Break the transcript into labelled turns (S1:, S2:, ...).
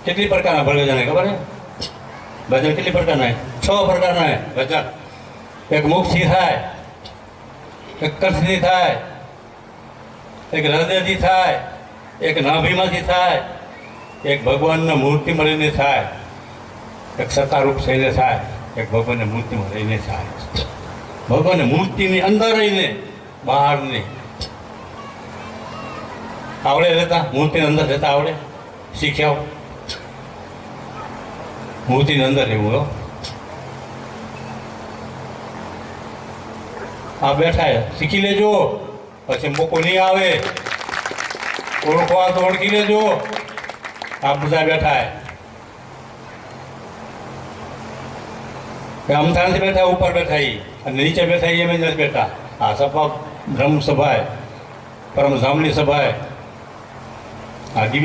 S1: કેટલી પ્રકારના ભજન ખબર છે? ભજન કેટલી પ્રકારના? 6 પ્રકારના ભજન. એક મુખથી થાય, એક કંઠથી થાય, એક હૃદયથી થાય, એક નાભીમાંથી થાય, એક ભગવાનના મૂર્તિ મળીને થાય, એક સત્તારૂપ થઈને થાય, એક ભગવાનની મૂર્તિમાં રહીને થાય. ભગવાનની મૂર્તિની અંદર રહીને, બહાર નહીં. આવડે રહેતા? મૂર્તિની અંદર રહેતા આવડે? શીખ્યા? મૂર્તિની અંદર રહેવું હો. આ બેઠા શીખી લેજો, પછી મોકો નહીં આવે. ઓળખવા તો ઓળખી લેજો. આ બધા બેઠા અમથાણથી બેઠા, ઉપર બેઠા અને નીચે બેઠા એમ જ નથી બેઠા. આ સભા બ્રહ્મ સભાએ, પરમ ધામની સભાએ, આ દિવ્ય